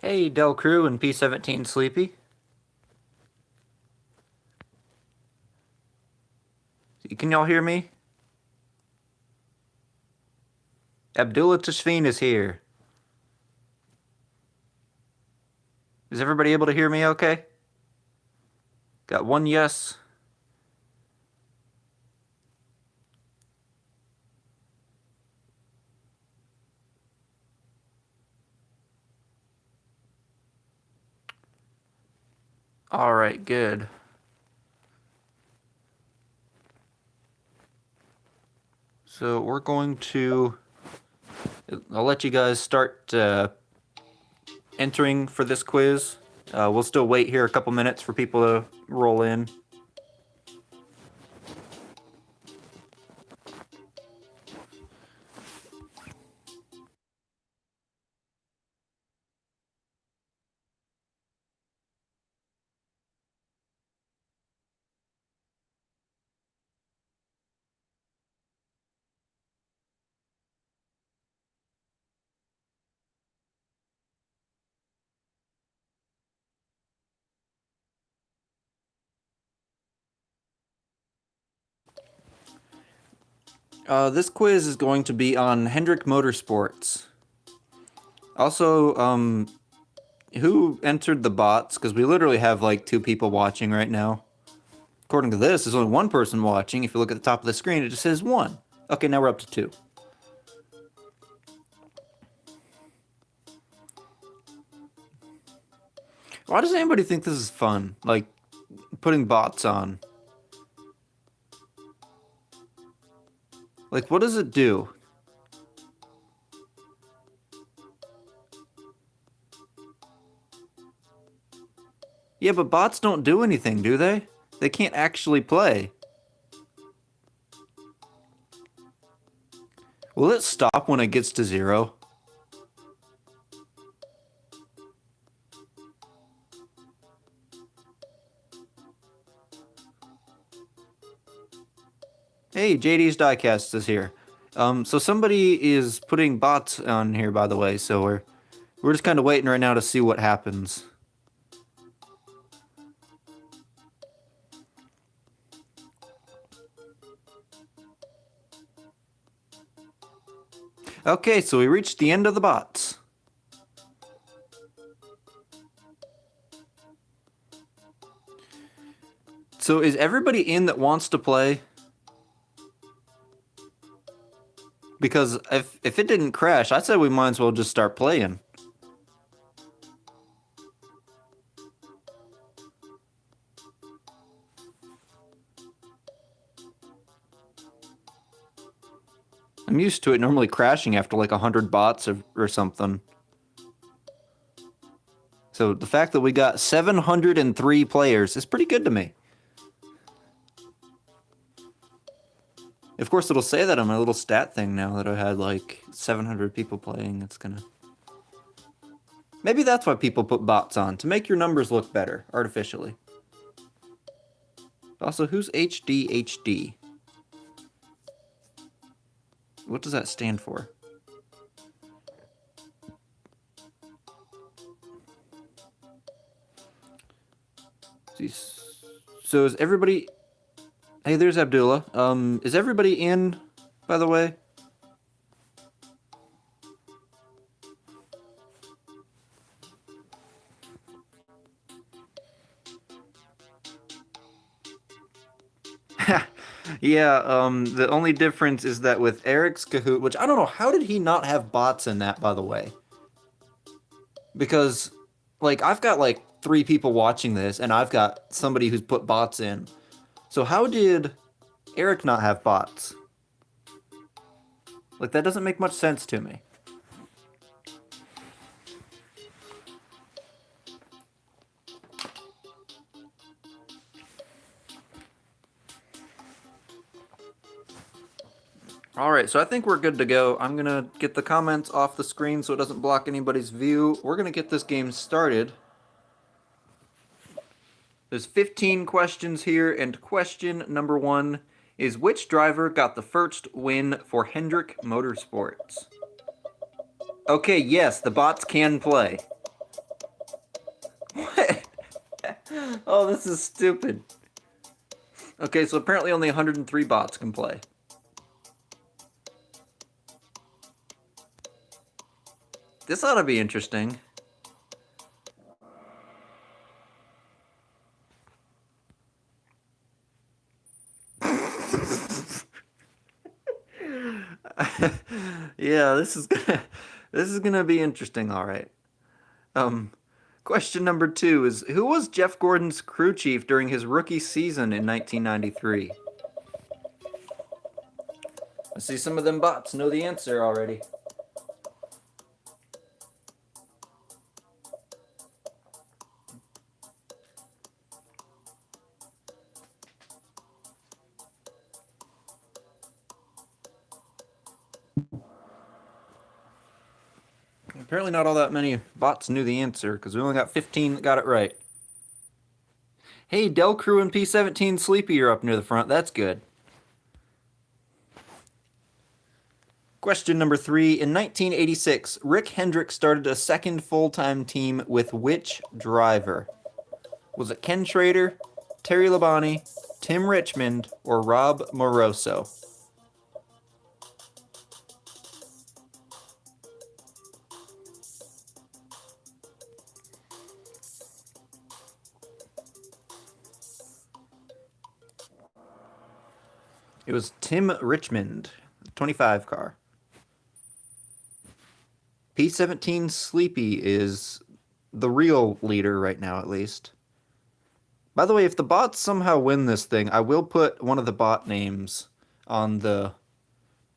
Hey, Del Crew and P17 Sleepy. Can y'all hear me? Abdullah Tashfeen is here. Is everybody able to hear me okay? Got one yes. All right, good. So we're going to... I'll let you guys start entering for this quiz. We'll still wait here a couple minutes for people to roll in. This quiz is going to be on Hendrick Motorsports. Also, who entered the bots? Because we literally have like 2 people watching right now. According to this, there's only 1 person watching. If you look at the top of the screen, it just says 1. Okay, now we're up to 2. Why does anybody think this is fun? Like, putting bots on. Like, what does it do? Yeah, but bots don't do anything, do they? They can't actually play. Will it stop when it gets to 0? Hey, JD's Diecast is here. So somebody is putting bots on here, by the way, so we're just kind of waiting right now to see what happens. Okay, so we reached the end of the bots. So is everybody in that wants to play? Because if it didn't crash, I said we might as well just start playing. I'm used to it normally crashing after like 100 bots or something. So the fact that we got 703 players is pretty good to me. Of course, it'll say that on my little stat thing now that I had like 700 people playing. It's gonna... Maybe that's why people put bots on, to make your numbers look better, artificially. Also, who's HDHD? What does that stand for? So is everybody... Hey, there's Abdullah. Is everybody in, by the way? Yeah, the only difference is that with Eric's Kahoot, which I don't know, how did he not have bots in that, by the way? Because, like, I've got, like, 3 people watching this, and I've got somebody who's put bots in. So how did Eric not have bots? Like, that doesn't make much sense to me. Alright, so I think we're good to go. I'm gonna get the comments off the screen so it doesn't block anybody's view. We're gonna get this game started. There's 15 questions here, and question number 1 is, which driver got the first win for Hendrick Motorsports? Okay, yes, the bots can play. Oh, this is stupid. Okay, so apparently only 103 bots can play. This ought to be interesting. Yeah, this is gonna be interesting, all right. Um, Question number 2 is who was Jeff Gordon's crew chief during his rookie season in 1993? I see some of them bots know the answer already. Apparently not all that many bots knew the answer because we only got 15 that got it right. Hey, Del Crew and P17 Sleepy are up near the front. That's good. Question number 3. In 1986, Rick Hendrick started a second full-time team with which driver? Was it Ken Schrader, Terry Labonte, Tim Richmond, or Rob Moroso? It was Tim Richmond, 25 car. P17 Sleepy is the real leader right now, at least. By the way, if the bots somehow win this thing, I will put one of the bot names on the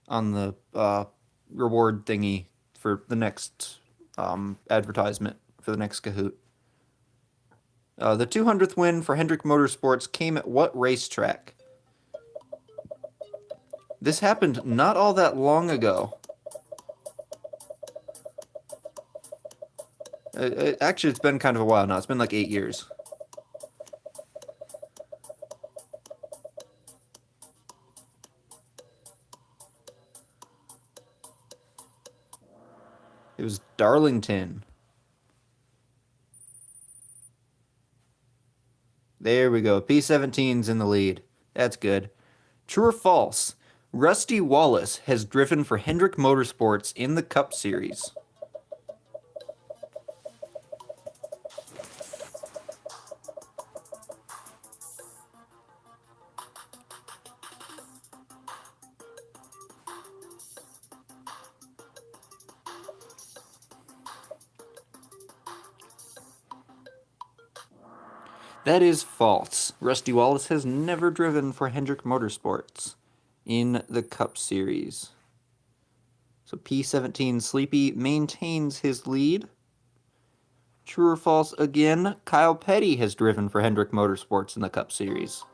reward thingy for the next advertisement for the next Kahoot. The 200th win for Hendrick Motorsports came at what racetrack? This happened not all that long ago. Actually, it's been kind of a while now. It's been like 8 years. It was Darlington. There we go. P17's in the lead. That's good. True or false? Rusty Wallace has driven for Hendrick Motorsports in the Cup Series. That is false. Rusty Wallace has never driven for Hendrick Motorsports in the Cup Series. So P17 Sleepy maintains his lead. True or false again, Kyle Petty has driven for Hendrick Motorsports in the Cup Series.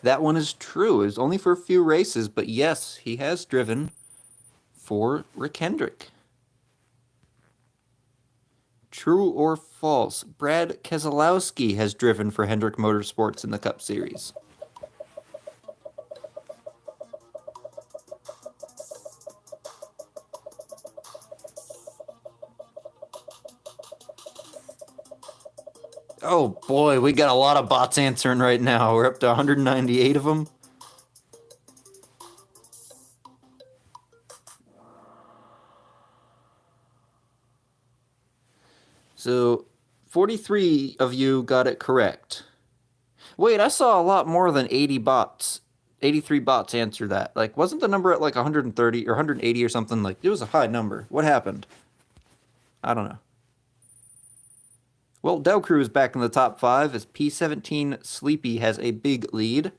That one is true. It was only for a few races, but yes, he has driven for Rick Hendrick. True or false? Brad Keselowski has driven for Hendrick Motorsports in the Cup Series. Oh boy, we got a lot of bots answering right now. We're up to 198 of them. So 43 of you got it correct. Wait, I saw a lot more than 80 bots. 83 bots answer that. Like, wasn't the number at like 130 or 180 or something? Like, it was a high number. What happened? I don't know. Well, Del Crew is back in the top 5 as P17 Sleepy has a big lead.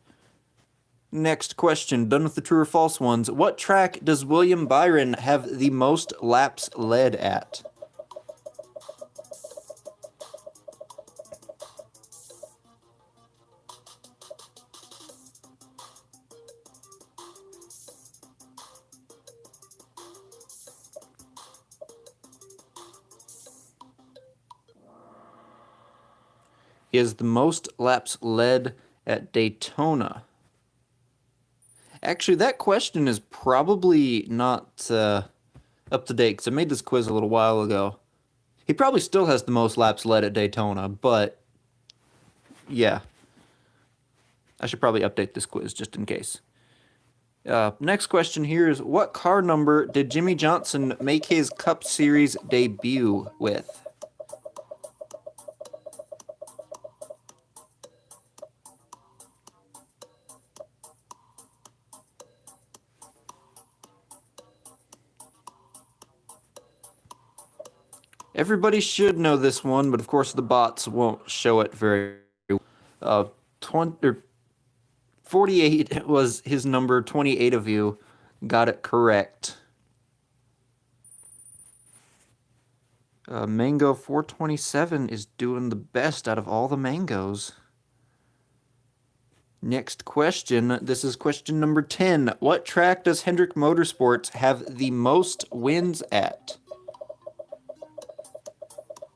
Next question, done with the true or false ones. What track does William Byron have the most laps led at? is the most laps led at Daytona? Actually, that question is probably not up to date because I made this quiz a little while ago. He probably still has the most laps led at Daytona, but yeah. I should probably update this quiz just in case. Next question here is, what car number did Jimmie Johnson make his Cup Series debut with? Everybody should know this one, but of course the bots won't show it very well. 48 was his number. 28 of you got it correct. Mango 427 is doing the best out of all the mangoes. Next question. This is question number 10. What track does Hendrick Motorsports have the most wins at?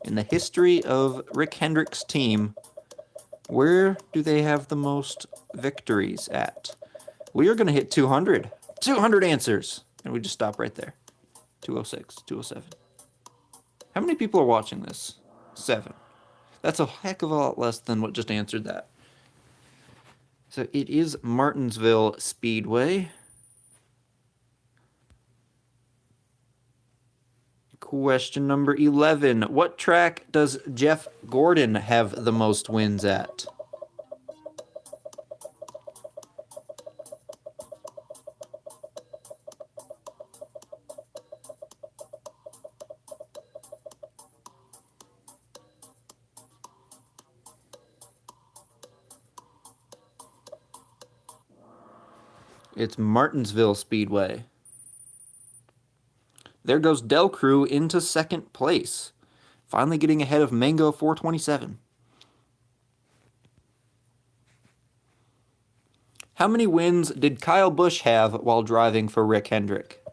In the history of Rick Hendrick's team, where do they have the most victories at? We are going to hit 200. 200 answers. And we just stop right there. 206, 207. How many people are watching this? 7. That's a heck of a lot less than what just answered that. So it is Martinsville Speedway. Question number 11. What track does Jeff Gordon have the most wins at? It's Martinsville Speedway. There goes Del Crew into second place, finally getting ahead of Mango 427. How many wins did Kyle Busch have while driving for Rick Hendrick?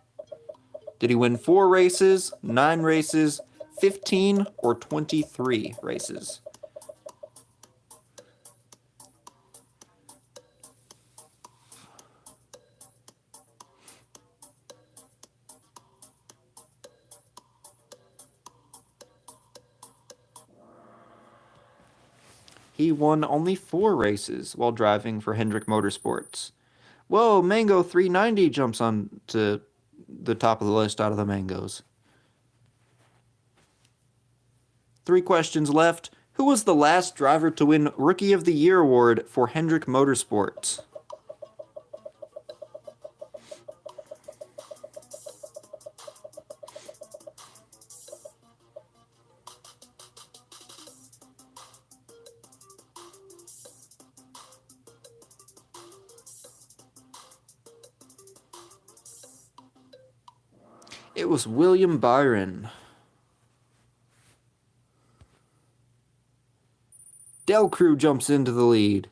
Did he win 4 races, 9 races, 15, or 23 races? He won only 4 races while driving for Hendrick Motorsports. Whoa, Mango 390 jumps on to the top of the list out of the Mangoes. 3 questions left. Who was the last driver to win Rookie of the Year award for Hendrick Motorsports? It was William Byron. Del Crew jumps into the lead.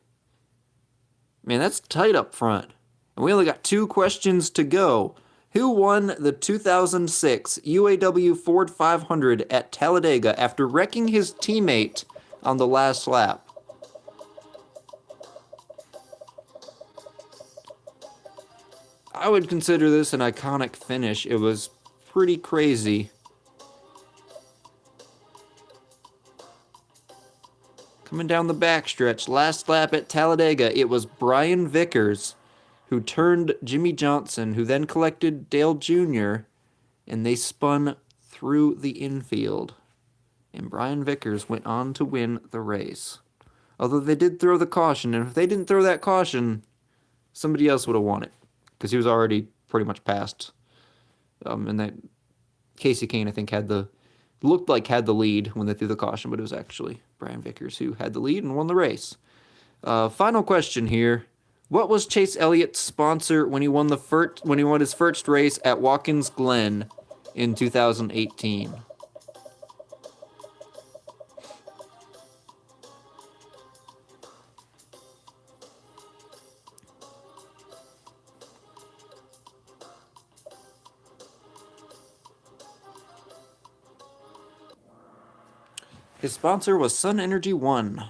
Man, that's tight up front. And we only got 2 questions to go. Who won the 2006 UAW Ford 500 at Talladega after wrecking his teammate on the last lap? I would consider this an iconic finish. It was pretty crazy. Coming down the backstretch, last lap at Talladega, it was Brian Vickers who turned Jimmie Johnson, who then collected Dale Jr., and they spun through the infield. And Brian Vickers went on to win the race. Although they did throw the caution, and if they didn't throw that caution, somebody else would have won it, because he was already pretty much passed. And that Casey Kane, I think, looked like had the lead when they threw the caution, but it was actually Brian Vickers who had the lead and won the race. Final question here. What was Chase Elliott's sponsor when he won his first race at Watkins Glen in 2018? His sponsor was Sun Energy One.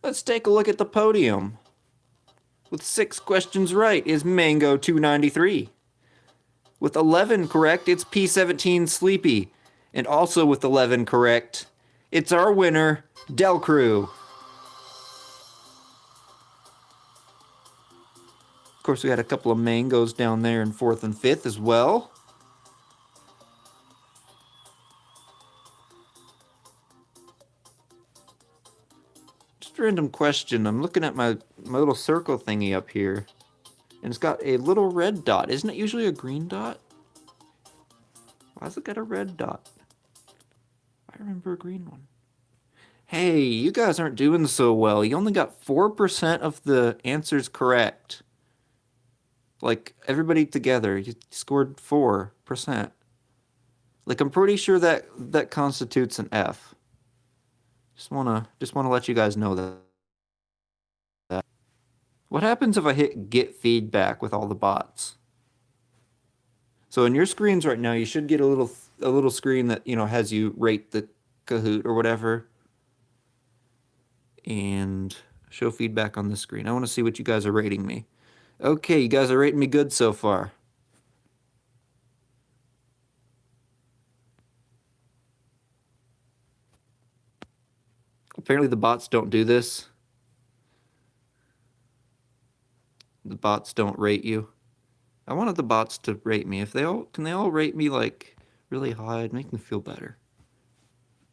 Let's take a look at the podium. With 6 questions right is Mango 293. With 11 correct, it's P17 Sleepy. And also with 11 correct, it's our winner, Del Crew. Of course, we had a couple of mangoes down there in 4th and 5th as well. Just a random question. I'm looking at my little circle thingy up here. And it's got a little red dot. Isn't it usually a green dot? Why's it got a red dot? I remember a green one. Hey, you guys aren't doing so well. You only got 4% of the answers correct. Like, everybody together, you scored 4%. Like, I'm pretty sure that constitutes an F. Just wanna let you guys know that. What happens if I hit get feedback with all the bots? So in your screens right now, you should get a little screen that, you know, has you rate the Kahoot or whatever. And show feedback on this screen. I want to see what you guys are rating me. Okay, you guys are rating me good so far. Apparently the bots don't do this. The bots don't rate you. I wanted the bots to rate me. If can they all rate me like really high? It'd make me feel better.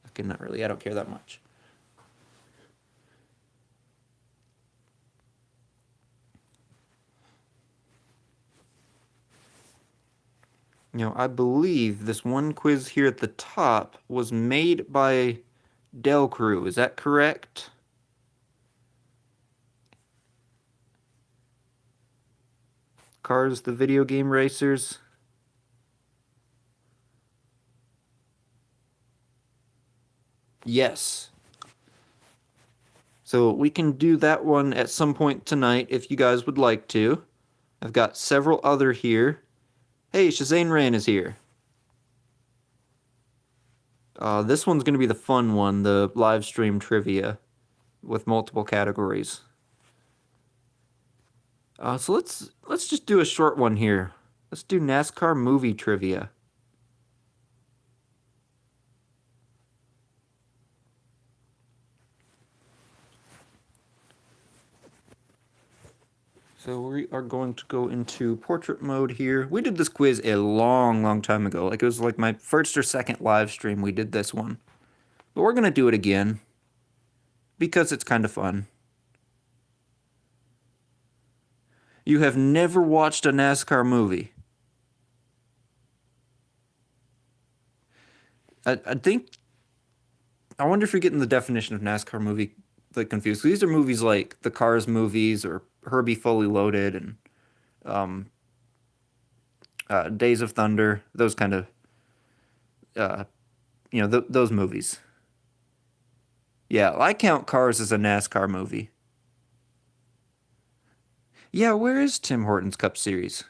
Okay, not really. I don't care that much. You know, I believe this one quiz here at the top was made by Del Crew. Is that correct? Cars, the video game racers. Yes. So we can do that one at some point tonight if you guys would like to. I've got several other here. Hey, Shazane Rain is here. This one's going to be the fun one, the live stream trivia with multiple categories. So let's just do a short one here. Let's do NASCAR movie trivia. So we are going to go into portrait mode here. We did this quiz a long time ago. Like, it was like my first or second live stream we did this one. But we're going to do it again because it's kind of fun. You have never watched a NASCAR movie. I wonder if you're getting the definition of NASCAR movie like confused. These are movies like the Cars movies or Herbie Fully Loaded and Days of Thunder, those kind of, those movies. Yeah, I count Cars as a NASCAR movie. Yeah, where is Tim Hortons Cup Series?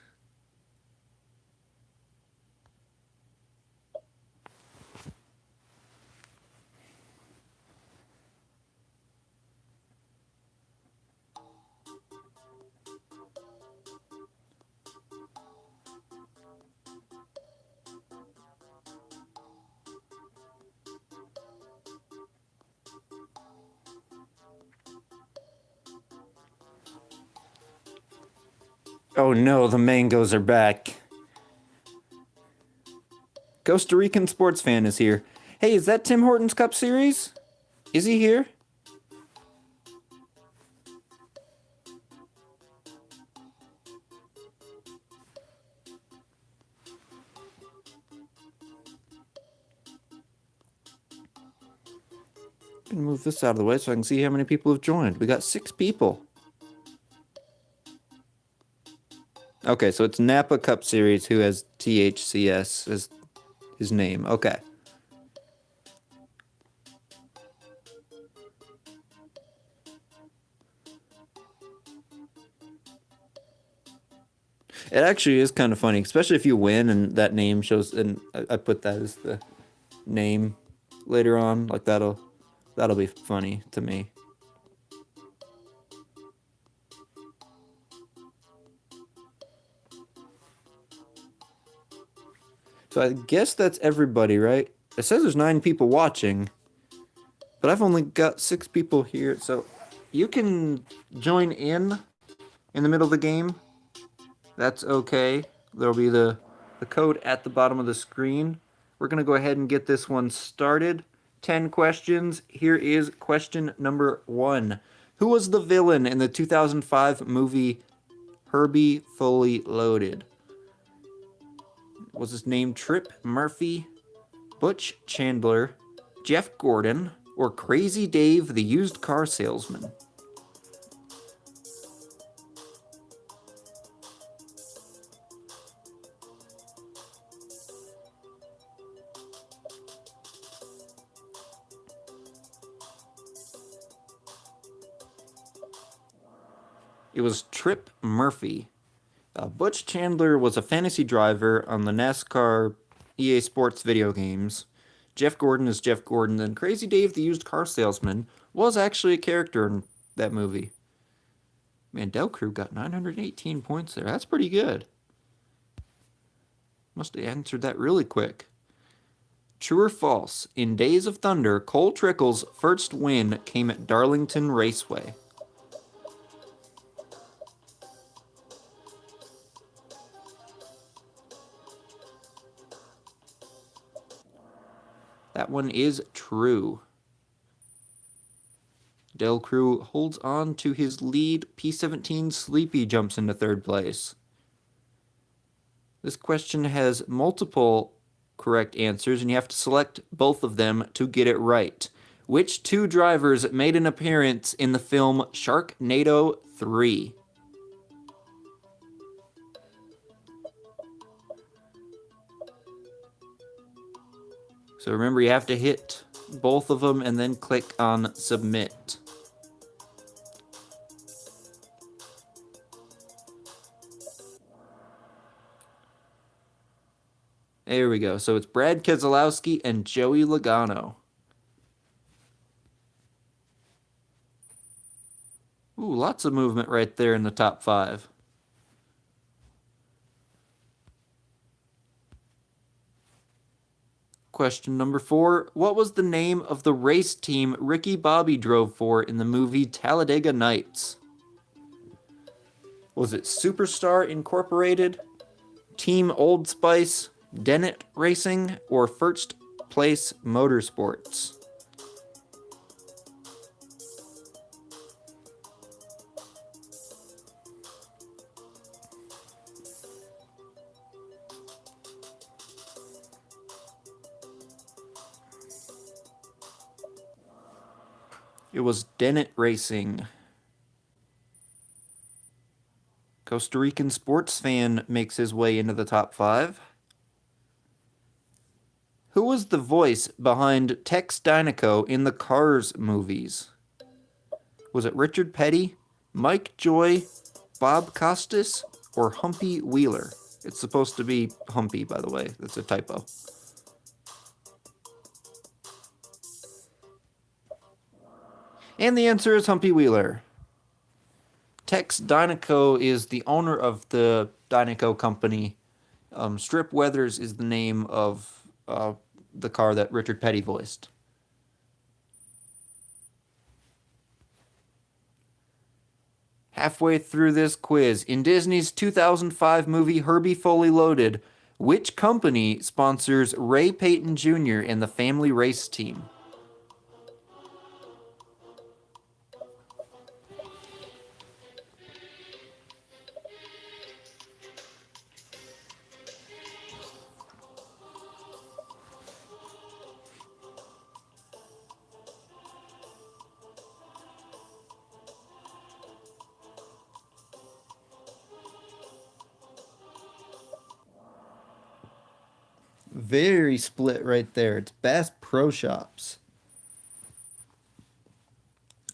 Oh no, the mangoes are back. Costa Rican sports fan is here. Hey, is that Tim Hortons Cup Series? Is he here? I'm gonna move this out of the way so I can see how many people have joined. We got 6 people. Okay, so it's Napa Cup Series who has THCS as his name. Okay. It actually is kind of funny, especially if you win and that name shows, and I put that as the name later on. Like that'll be funny to me. So I guess that's everybody, right? It says there's 9 people watching, but I've only got 6 people here, so you can join in the middle of the game. That's okay. There'll be the code at the bottom of the screen. We're going to go ahead and get this one started. 10 questions. Here is question number 1. Who was the villain in the 2005 movie Herbie Fully Loaded? Was his name Trip Murphy, Butch Chandler, Jeff Gordon, or Crazy Dave the used car salesman? It was Trip Murphy. Butch Chandler was a fantasy driver on the Nascar EA Sports video games. Jeff Gordon is Jeff Gordon, and Crazy Dave the used car salesman was actually a character in that movie. Mandel Crew got 918 points there. That's pretty good. Must have answered that really quick. True or false? In Days of Thunder, Cole Trickle's first win came at Darlington Raceway. That one is true. Del Crew holds on to his lead. P17 Sleepy jumps into 3rd place. This question has multiple correct answers, and you have to select both of them to get it right. Which 2 drivers made an appearance in the film Sharknado 3? So remember, you have to hit both of them and then click on submit. There we go. So it's Brad Keselowski and Joey Logano. Ooh, lots of movement right there in the top 5. Question number 4. What was the name of the race team Ricky Bobby drove for in the movie Talladega Nights? Was it Superstar Incorporated, Team Old Spice, Dennett Racing, or First Place Motorsports? It was Dennett Racing. Costa Rican sports fan makes his way into the top 5. Who was the voice behind Tex Dynaco in the Cars movies? Was it Richard Petty, Mike Joy, Bob Costas, or Humpy Wheeler? It's supposed to be Humpy, by the way. That's a typo. And the answer is Humpy Wheeler. Tex Dynaco is the owner of the Dynaco company. Strip Weathers is the name of the car that Richard Petty voiced. Halfway through this quiz, in Disney's 2005 movie Herbie Fully Loaded, which company sponsors Ray Payton Jr. and the family race team? Very split right there. It's Bass Pro Shops.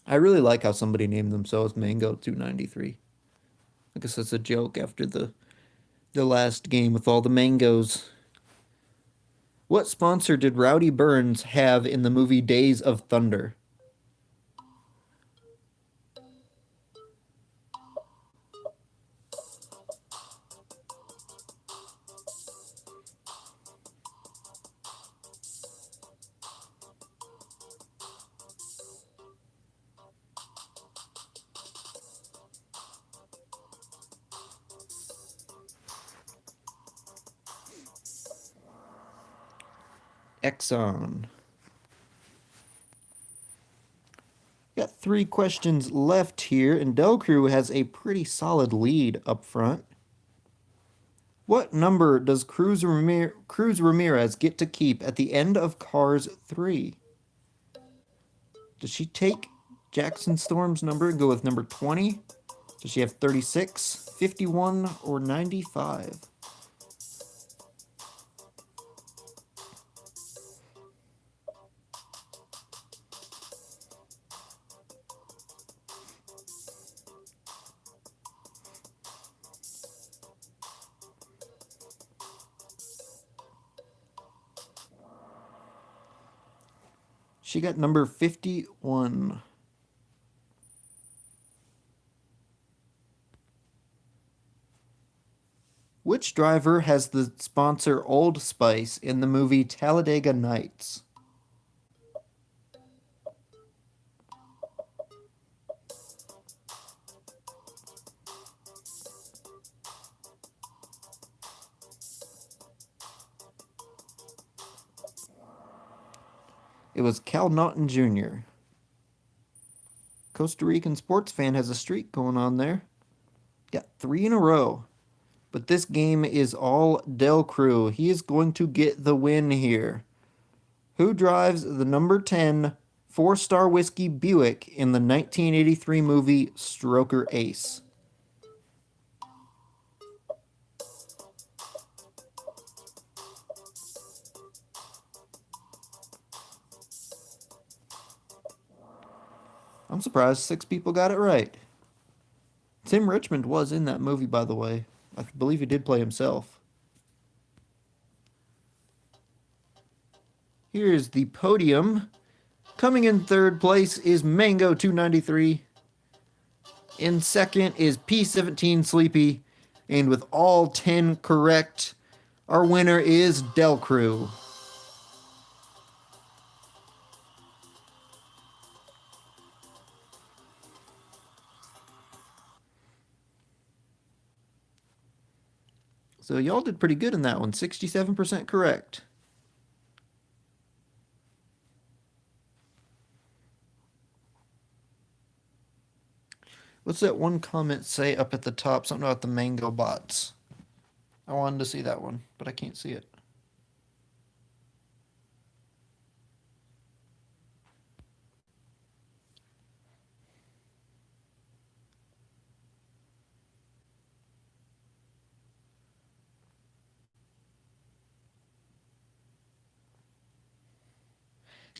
I really like how somebody named themselves Mango 293. I guess that's a joke after the last game with all the mangoes. What sponsor did Rowdy Burns have in the movie Days of Thunder? Exxon. Got 3 questions left here, and Del Crew has a pretty solid lead up front. What number does Cruz Ramirez get to keep at the end of Cars 3? Does she take Jackson Storm's number and go with number 20? Does she have 36, 51, or 95? She got number 51. Which driver has the sponsor Old Spice in the movie Talladega Nights? It was Cal Naughton Jr. Costa Rican sports fan has a streak going on there. Got 3 in a row. But this game is all Del Crew. He is going to get the win here. Who drives the number 10 four-star whiskey Buick in the 1983 movie Stroker Ace? I'm surprised 6 people got it right. Tim Richmond was in that movie, by the way. I believe he did play himself. Here's the podium. Coming in third place is Mango 293. In second is P17 Sleepy. And with all 10 correct, our winner is Del Crew. So y'all did pretty good in that one. 67% correct. What's that one comment say up at the top? Something about the mango bots. I wanted to see that one, but I can't see it.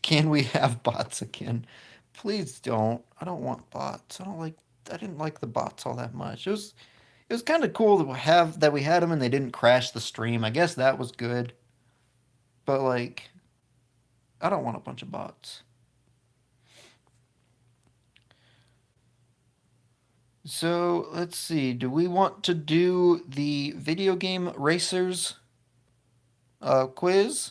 Can we have bots again? Please don't. I don't want bots. I didn't like the bots all that much. It was kind of cool that we had them and they didn't crash the stream. I guess that was good. But like I don't want a bunch of bots. So, let's see. Do we want to do the video game racers quiz?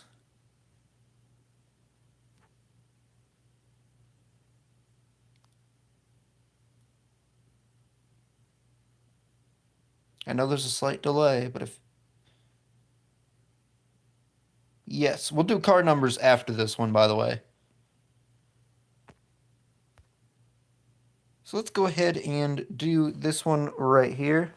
I know there's a slight delay, but if... Yes, we'll do car numbers after this one, by the way. So let's go ahead and do this one right here.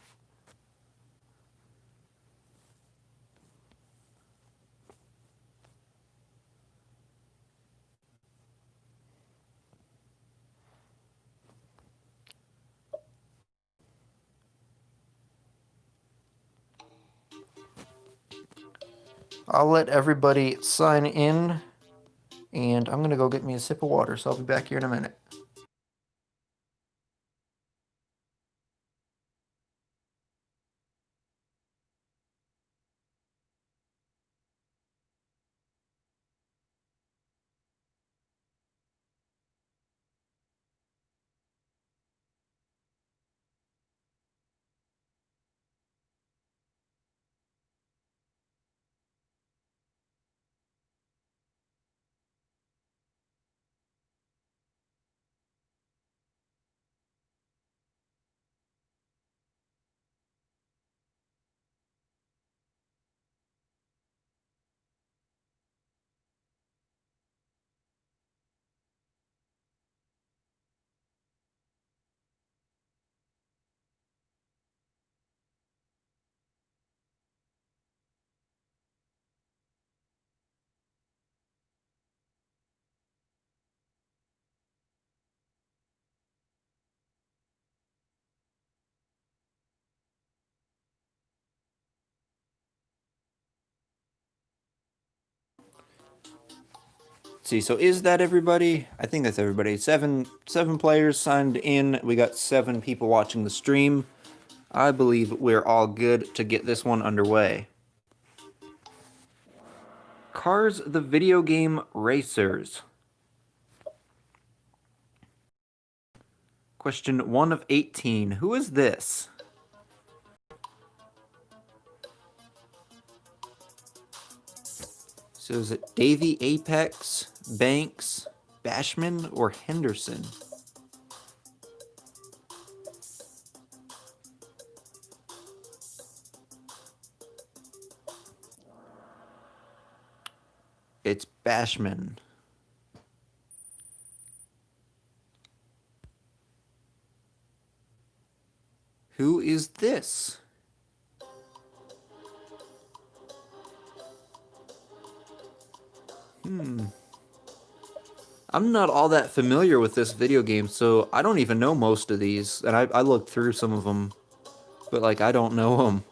I'll let everybody sign in, and I'm going to go get me a sip of water, so I'll be back here in a minute. see, so is that everybody? I think that's everybody. Seven players signed in. We got 7 people watching the stream. I believe we're all good to get this one underway. Cars, the video game racers. Question 1 of 18. Who is this? So is it Davey, Apex, Banks, Bashman, or Henderson? It's Bashman. Who is this? I'm not all that familiar with this video game, so I don't even know most of these. And I looked through some of them, but like I don't know them.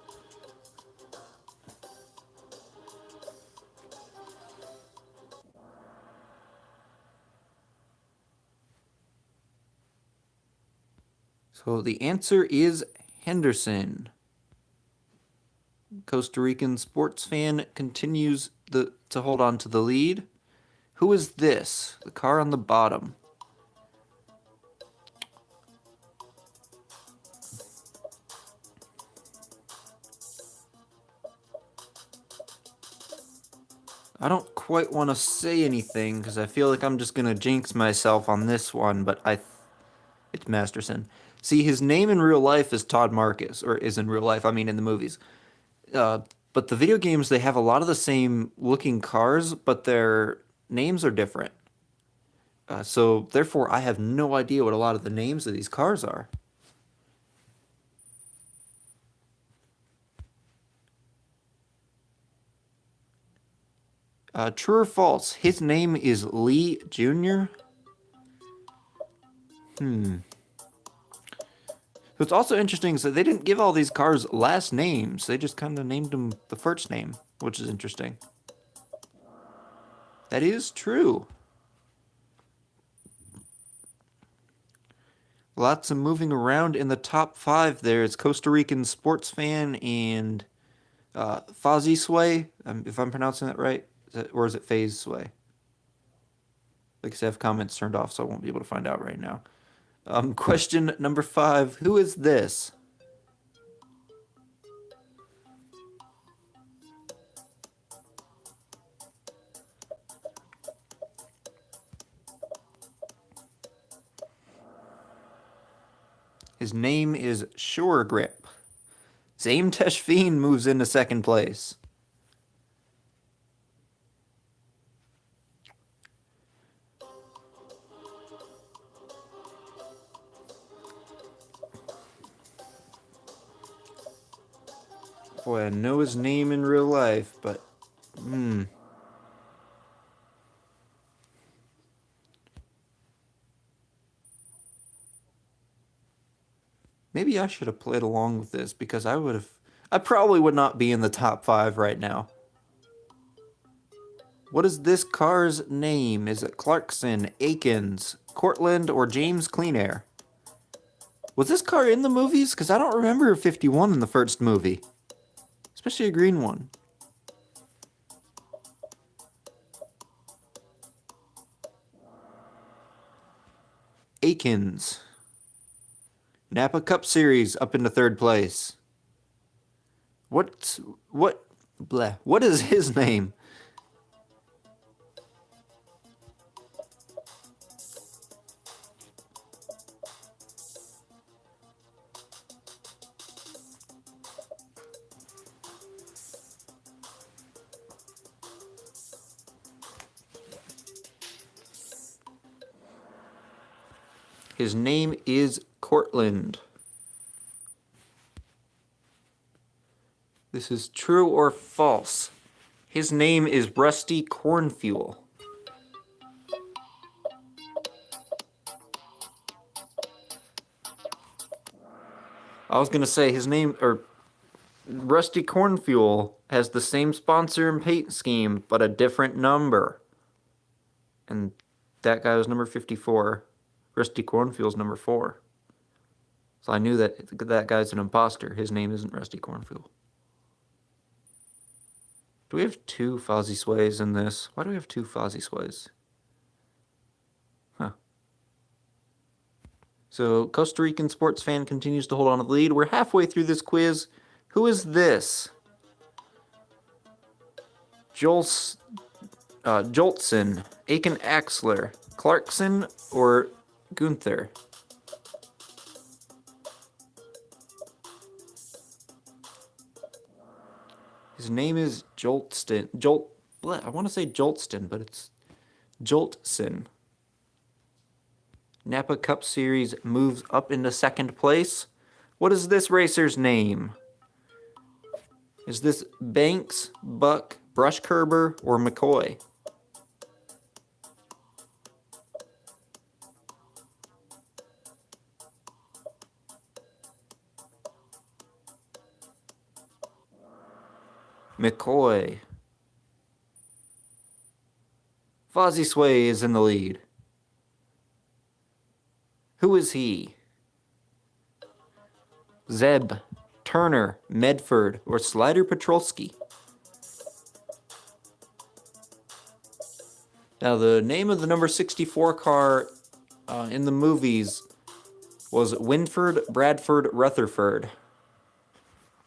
So the answer is Henderson. Costa Rican sports fan continues to hold on to the lead. Who is this? The car on the bottom. I don't quite want to say anything because I feel like I'm just going to jinx myself on this one, but it's Masterson. See, his name in real life is Todd Marcus, or is in real life, I mean in the movies. But the video games, they have a lot of the same looking cars, but their names are different. So therefore, I have no idea what a lot of the names of these cars are. True or false? His name is Lee Jr. What's also interesting is that they didn't give all these cars last names. They just kind of named them the first name, which is interesting. That is true. Lots of moving around in the top 5 there. It's Costa Rican sports fan and Fozzie Sway, if I'm pronouncing that right. Or is it Phase Sway? Like I said, I have comments turned off, so I won't be able to find out right now. Question number 5. Who is this? His name is Sure Grip. Zane Teshfeen moves into second place. Boy, I know his name in real life, but maybe I should have played along with this because I probably would not be in the top 5 right now. What is this car's name? Is it Clarkson, Akins, Cortland, or James Cleanair? Was this car in the movies? Because I don't remember 51 in the first movie. Especially a green one. Akins. Napa Cup Series up into 3rd place. What is his name? His name is Cortland. This is true or false. His name is Rusty Cornfuel. I was going to say his name, or Rusty Cornfuel has the same sponsor and paint scheme, but a different number. And that guy was number 54. Rusty Cornfield's number 4. So I knew that guy's an imposter. His name isn't Rusty Cornfield. Do we have 2 Fozzie Sways in this? Why do we have 2 Fozzie Sways? Huh. So, Costa Rican sports fan continues to hold on to the lead. We're halfway through this quiz. Who is this? Jolson, Aiken Axler, Clarkson, or Gunther? His name is Joltston. I want to say Joltston, but it's Joltson. Napa Cup Series moves up into second place. What is this racer's name? Is this Banks, Buck, Brushkerber, or McCoy? McCoy. Fozzie Sway is in the lead. Who is he? Zeb, Turner, Medford, or Slider Petrolsky? Now, the name of the number 64 car in the movies was Winford Bradford Rutherford.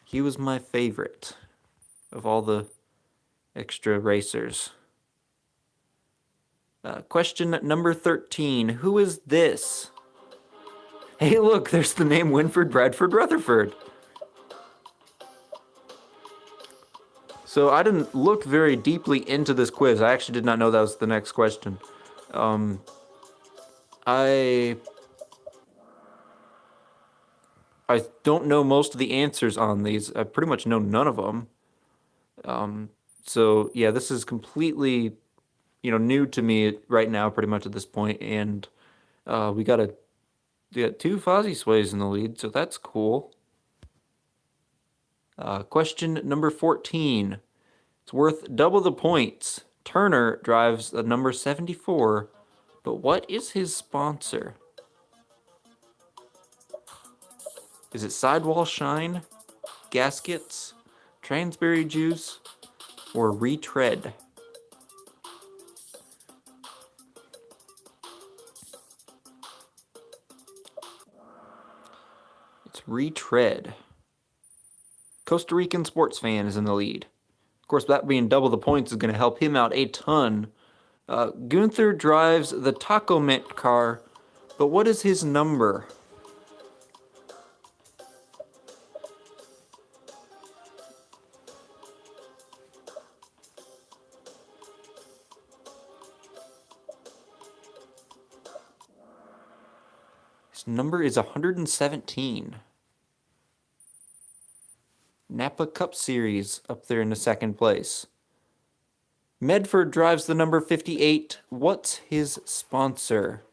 He was my favorite of all the extra racers. Question number 13. Who is this? Hey, look, there's the name Winford Bradford Rutherford. So I didn't look very deeply into this quiz. I actually did not know that was the next question. I don't know most of the answers on these. I pretty much know none of them. So yeah, this is completely, new to me right now, pretty much at this point. And we got 2 Fozzie Sways in the lead, so that's cool. Question number 14. It's worth double the points. Turner drives the number 74, but what is his sponsor? Is it Sidewall Shine, Gaskets, Transberry Juice, or Retread? It's Retread. Costa Rican sports fan is in the lead. Of course, that being double the points is going to help him out a ton. Gunther drives the Taco Mint car, but what is his number? His number is 117. Napa Cup Series up there in the second place. Medford drives the number 58. What's his sponsor?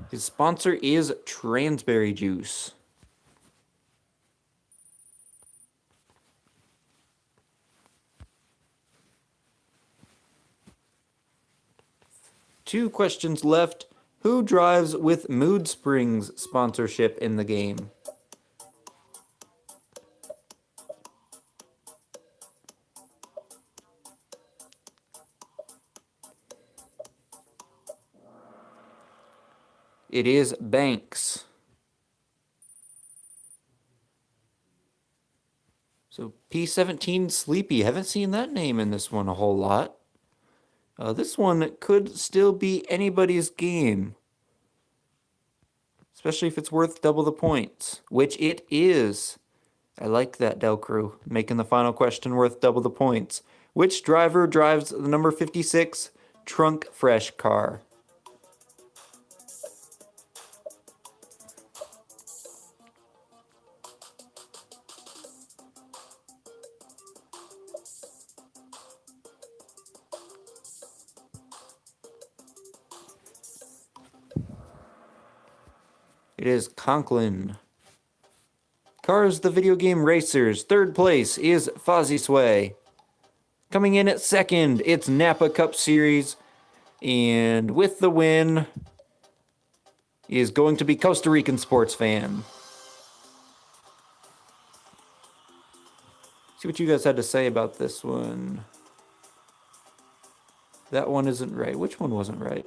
His sponsor is Transberry Juice. Two questions left. Who drives with Mood Springs sponsorship in the game? It is Banks. So P17 Sleepy. Haven't seen that name in this one a whole lot. This one could still be anybody's game. Especially if it's worth double the points, which it is. I like that, Del Crew, making the final question worth double the points. Which driver drives the number 56 Trunk Fresh car? It is Conklin. Cars, the video game racers. Third place is Fozzie Sway. Coming in at second, it's Napa Cup Series. And with the win is going to be Costa Rican Sports Fan. See what you guys had to say about this one. That one isn't right. Which one wasn't right?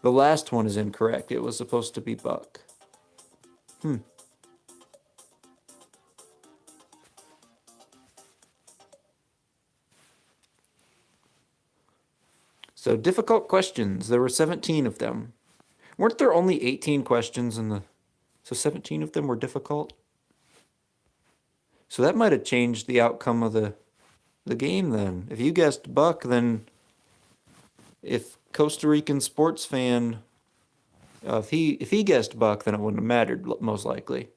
The last one is incorrect. It was supposed to be Buck. So, difficult questions. There were 17 of them. Weren't there only 18 questions in the... So 17 of them were difficult? So that might have changed the outcome of the game then. If you guessed Buck, then if Costa Rican Sports Fan, if he guessed Buck, then it wouldn't have mattered, most likely.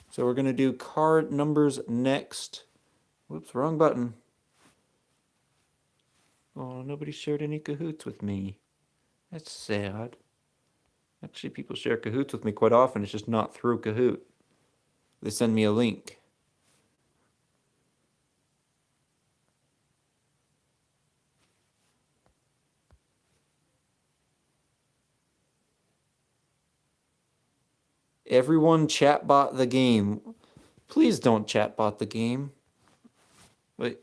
So we're going to do car numbers next. Whoops, wrong button. Oh, nobody shared any Kahoots with me. That's sad. Actually, people share Kahoots with me quite often. It's just not through Kahoot. They send me a link. Everyone chatbot the game. Please don't chatbot the game. Wait.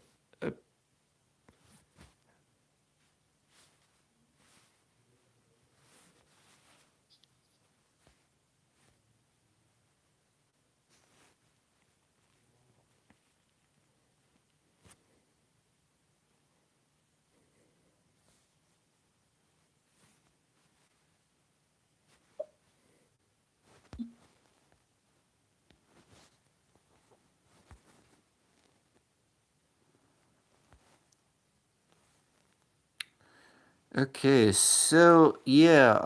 Okay, so yeah,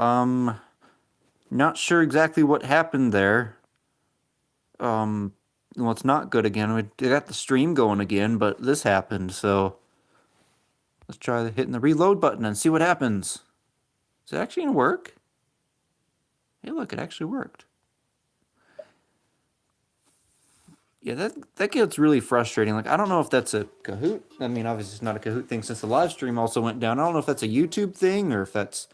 not sure exactly what happened there. Well, it's not good again. We got the stream going again, but this happened, so let's try hitting the reload button and see what happens. Is it actually gonna work? Hey, look, it actually worked. Yeah, that gets really frustrating. Like, I don't know if that's a Kahoot. I mean, obviously it's not a Kahoot thing since the live stream also went down. I don't know if that's a YouTube thing or if that's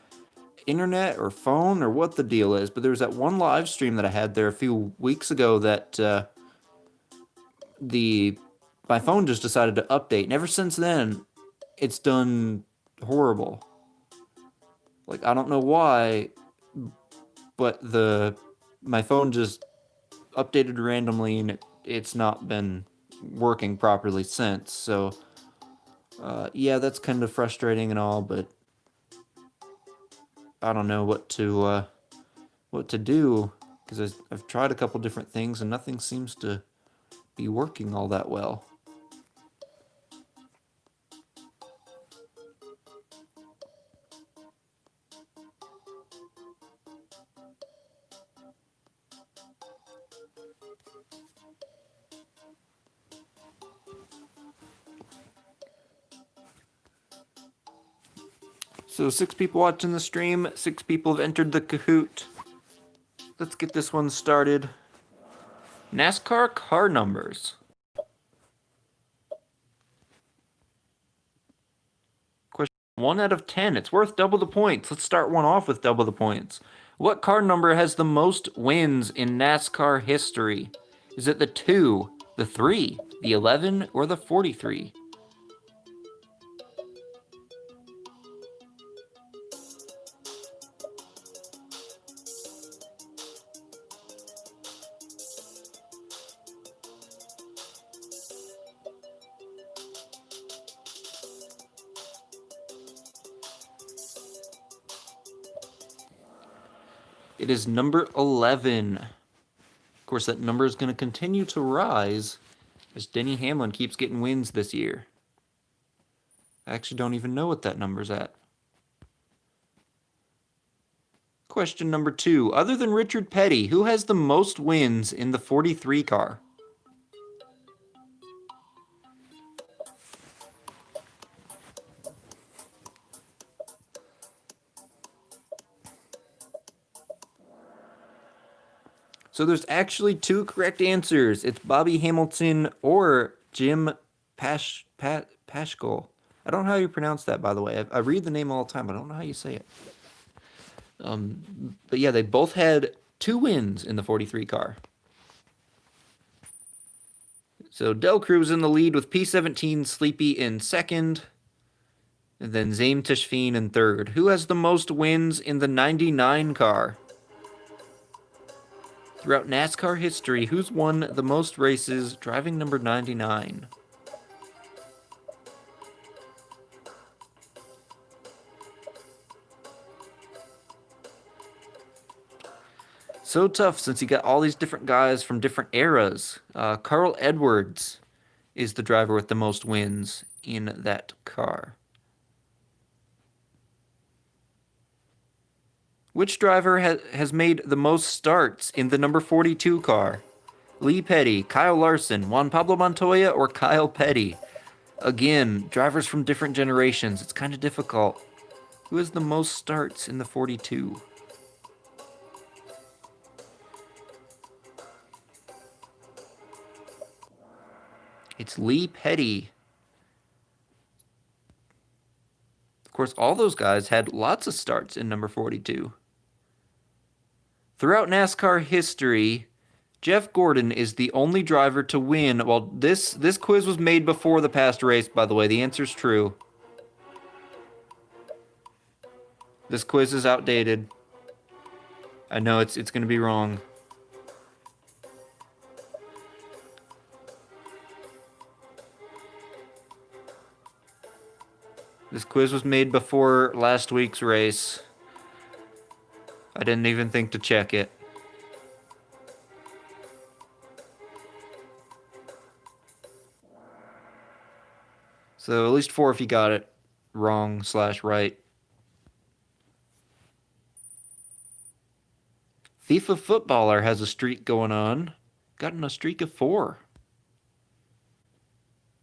internet or phone or what the deal is. But there was that one live stream that I had there a few weeks ago that my phone just decided to update. And ever since then, it's done horrible. Like, I don't know why, but my phone just updated randomly and it's not been working properly since. So yeah, that's kind of frustrating and all, but I don't know what to do because I've tried a couple different things and nothing seems to be working all that well. So 6 people watching the stream, 6 people have entered the Kahoot. Let's get this one started. NASCAR car numbers. Question 1 out of 10. It's worth double the points. Let's start one off with double the points. What car number has the most wins in NASCAR history? Is it the 2, the 3, the 11, or the 43? It is number 11. Of course, that number is going to continue to rise as Denny Hamlin keeps getting wins this year. I actually don't even know what that number's at. Question number 2. Other than Richard Petty, who has the most wins in the 43 car? So there's actually 2 correct answers. It's Bobby Hamilton or Jim Paschal. I don't know how you pronounce that, by the way. I read the name all the time, but I don't know how you say it. But yeah, they both had 2 wins in the 43 car. So Del Cruz in the lead with P17 Sleepy in second. And then Zaim Tishfin in third. Who has the most wins in the 99 car? Throughout NASCAR history, who's won the most races driving number 99? So tough since you got all these different guys from different eras. Carl Edwards is the driver with the most wins in that car. Which driver has made the most starts in the number 42 car? Lee Petty, Kyle Larson, Juan Pablo Montoya, or Kyle Petty? Again, drivers from different generations. It's kind of difficult. Who has the most starts in the 42? It's Lee Petty. Of course, all those guys had lots of starts in number 42. Throughout NASCAR history, Jeff Gordon is the only driver to win. Well, this quiz was made before the past race, by the way. The answer's true. This quiz is outdated. I know it's going to be wrong. This quiz was made before last week's race. I didn't even think to check it. So at least 4 if you got it wrong / right. FIFA Footballer has a streak going on. Gotten a streak of 4.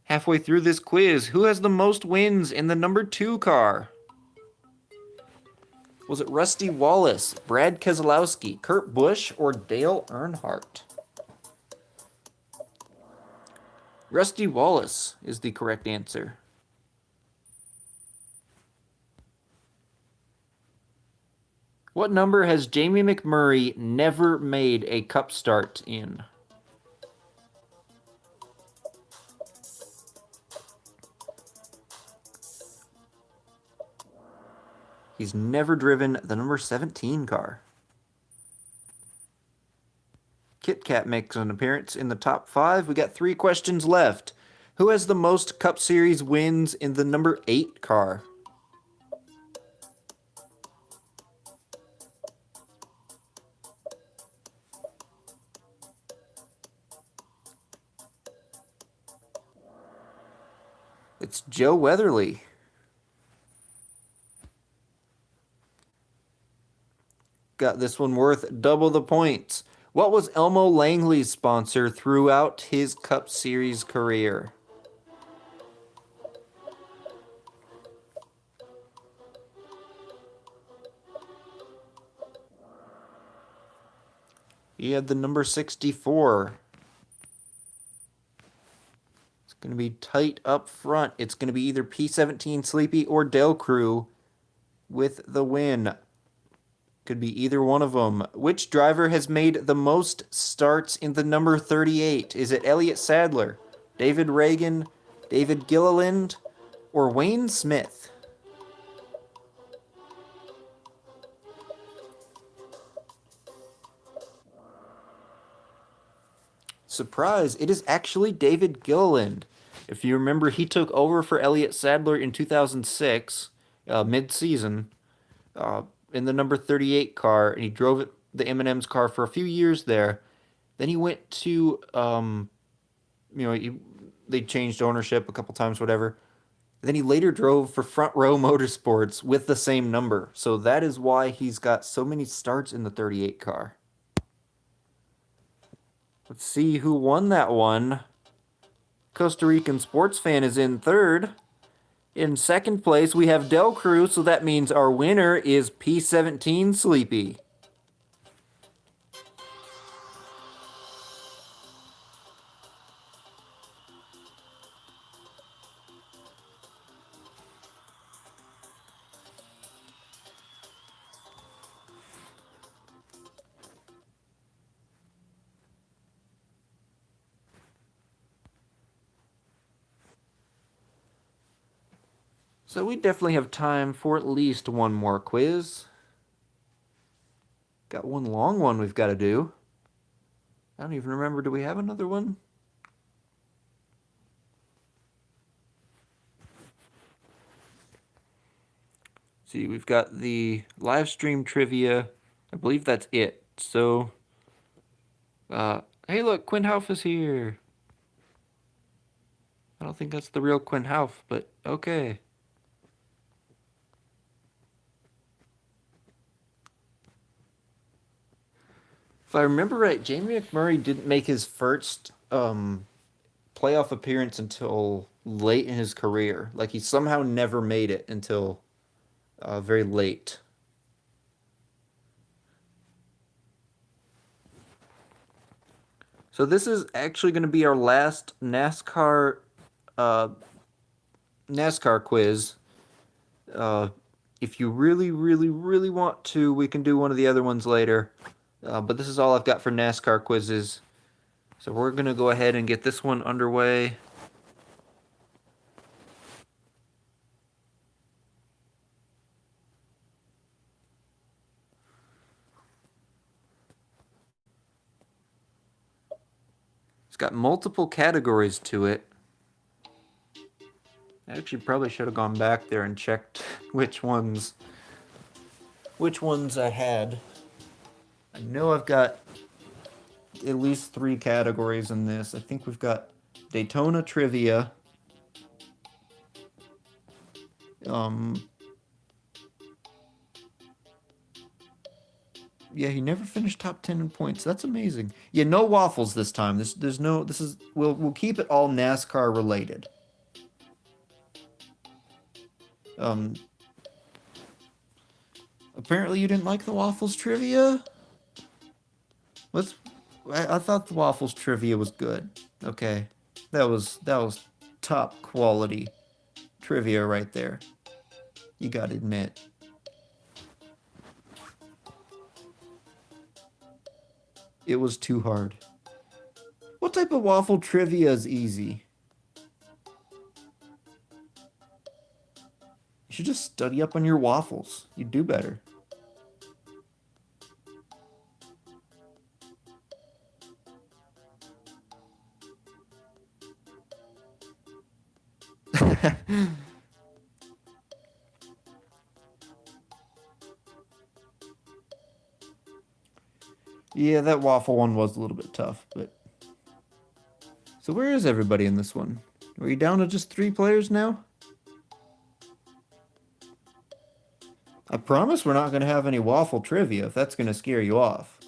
Halfway through this quiz, who has the most wins in the number 2 car? Was it Rusty Wallace, Brad Keselowski, Kurt Busch, or Dale Earnhardt? Rusty Wallace is the correct answer. What number has Jamie McMurray never made a cup start in? He's never driven the number 17 car. Kit Kat makes an appearance in the top 5. We got 3 questions left. Who has the most Cup Series wins in the number 8 car? It's Joe Weatherly. Got this one worth double the points. What was Elmo Langley's sponsor throughout his Cup Series career? He had the number 64. It's going to be tight up front. It's going to be either P17 Sleepy or Del Crew with the win. Could be either one of them. Which driver has made the most starts in the number 38? Is it Elliott Sadler, David Reagan, David Gilliland, or Wayne Smith? Surprise, it is actually David Gilliland. If you remember, he took over for Elliott Sadler in 2006, mid-season, in the number 38 car, and he drove the M&M's car for a few years there. Then he went to, they changed ownership a couple times, whatever. Then he later drove for Front Row Motorsports with the same number. So that is why he's got so many starts in the 38 car. Let's see who won that one. Costa Rican Sports Fan is in third. In second place, we have Del Cruz, so that means our winner is P17 Sleepy. So we definitely have time for at least one more quiz. Got one long one we've got to do. I don't even remember, do we have another one? See, we've got the live stream trivia. I believe that's it. So, hey look, Quinn Houff is here. I don't think that's the real Quinn Houff, but okay. If I remember right, Jamie McMurray didn't make his first playoff appearance until late in his career. Like he somehow never made it until very late. So this is actually going to be our last NASCAR quiz. If you really, really, really want to, we can do one of the other ones later. But this is all I've got for NASCAR quizzes. So we're going to go ahead and get this one underway. It's got multiple categories to it. I actually probably should have gone back there and checked which ones I had. I know I've got at least 3 categories in this. I think we've got Daytona trivia. Yeah, he never finished top 10 in points. That's amazing. Yeah, no waffles this time. We'll keep it all NASCAR related. Apparently you didn't like the waffles trivia? I thought the waffles trivia was good. Okay. That was top quality trivia right there. You gotta admit. It was too hard. What type of waffle trivia is easy? You should just study up on your waffles. You'd do better. Yeah, that waffle one was a little bit tough, but... So where is everybody in this one? Are we down to just 3 players now? I promise we're not going to have any waffle trivia, if that's going to scare you off.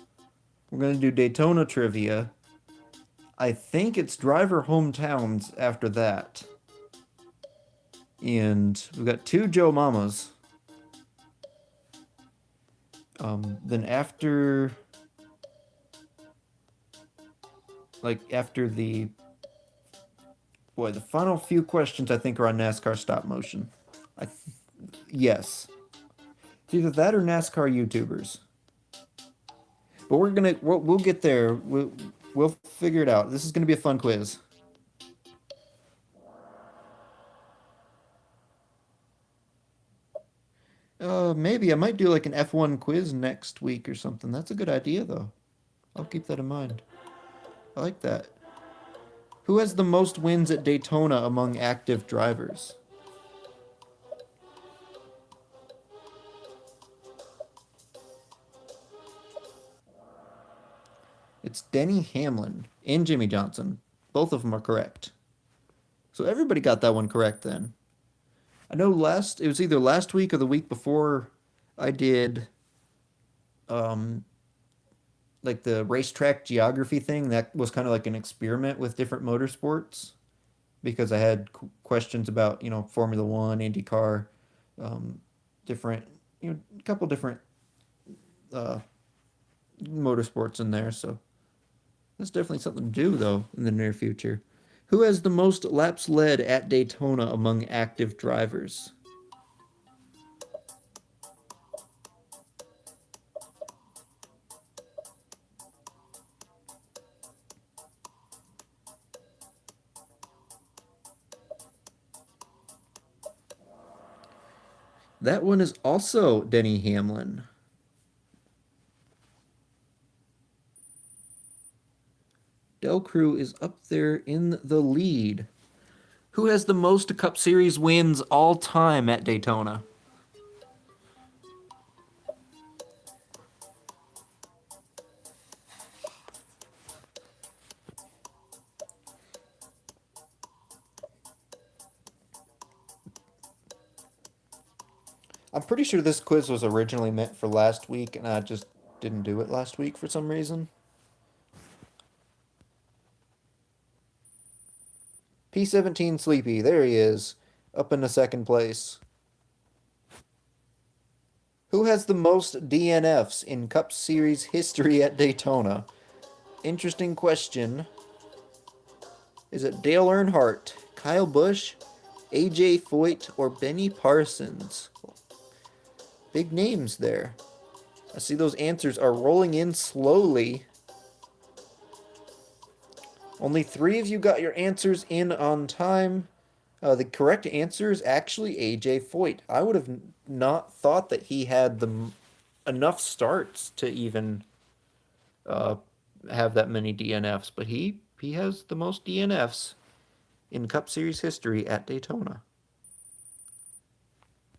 We're going to do Daytona trivia. I think it's driver hometowns after that. And we've got 2 Joe Mamas. Then after... after the... Boy, the final few questions I think are on NASCAR stop motion. Yes. It's either that or NASCAR YouTubers. But we'll get there. We'll figure it out. This is gonna be a fun quiz. Maybe I might do like an F1 quiz next week or something. That's a good idea though. I'll keep that in mind. I like that. Who has the most wins at Daytona among active drivers? It's Denny, Hamlin, and Jimmy Johnson. Both of them are correct. So everybody got that one correct then. I know it was either last week or the week before I did um like the racetrack geography thing. That was kind of like an experiment with different motorsports because I had questions about, Formula One, IndyCar, um, different, a couple different uh, motorsports in there. So that's definitely something to do, though, in the near future. Who has the most laps led at Daytona among active drivers? That one is also Denny Hamlin. Del Crew is up there in the lead. Who has the most Cup Series wins all time at Daytona? I'm pretty sure this quiz was originally meant for last week, and I just didn't do it last week for some reason. P17 Sleepy, there he is, up in the second place. Who has the most DNFs in Cup Series history at Daytona? Interesting question. Is it Dale Earnhardt, Kyle Busch, AJ Foyt, or Benny Parsons? Big names there. I see those answers are rolling in slowly. Only 3 of you got your answers in on time. The correct answer is actually AJ Foyt. I would have not thought that he had enough starts to even uh, have that many DNFs, but he has the most DNFs in Cup Series history at Daytona.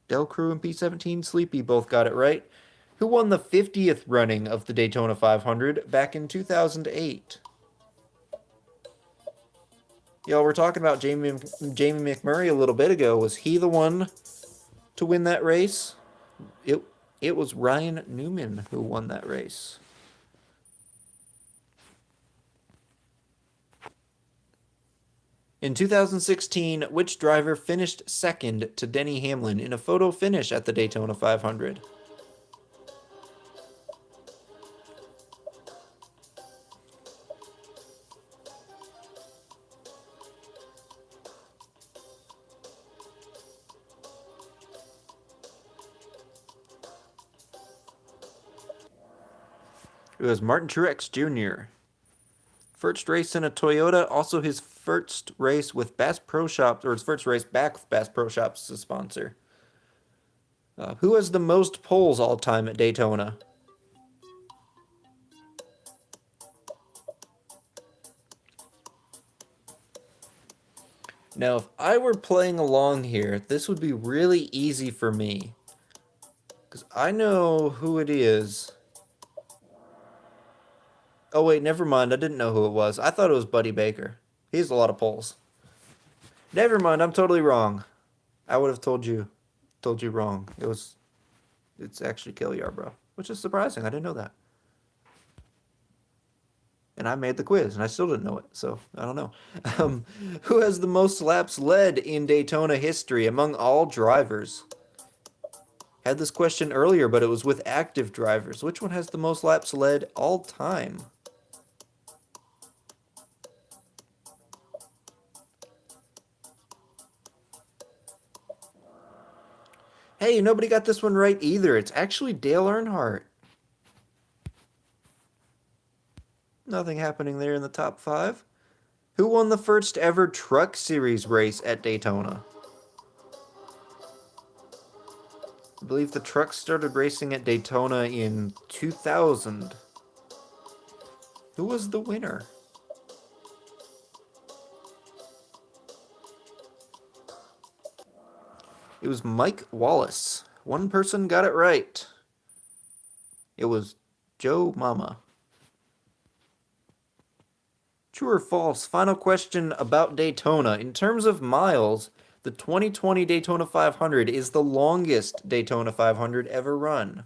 Del Crew and P17 Sleepy both got it right. Who won the 50th running of the Daytona 500 back in 2008? Y'all were talking about Jamie McMurray a little bit ago. Was he the one to win that race? It was Ryan Newman who won that race. In 2016, which driver finished second to Denny Hamlin in a photo finish at the Daytona 500? It was Martin Trurex Jr. First race in a Toyota, also his first race with Bass Pro Shops, or his first race back with Bass Pro Shops as a sponsor. Who has the most poles all time at Daytona? Now, if I were playing along here, this would be really easy for me. Because I know who it is. Oh, wait, never mind. I didn't know who it was. I thought it was Buddy Baker. He has a lot of poles. Never mind. I'm totally wrong. I would have told you wrong. It's actually Kelly Yarbrough, which is surprising. I didn't know that. And I made the quiz, and I still didn't know it, so I don't know. Who has the most laps led in Daytona history among all drivers? Had this question earlier, but it was with active drivers. Which one has the most laps led all time? Hey, nobody got this one right either. It's actually Dale Earnhardt. Nothing happening there in the top 5. Who won the first ever Truck Series race at Daytona? I believe the trucks started racing at Daytona in 2000. Who was the winner? It was Mike Wallace. One person got it right. It was Joe Mama. True or false? Final question about Daytona. In terms of miles, The 2020 Daytona 500 is the longest Daytona 500 ever run.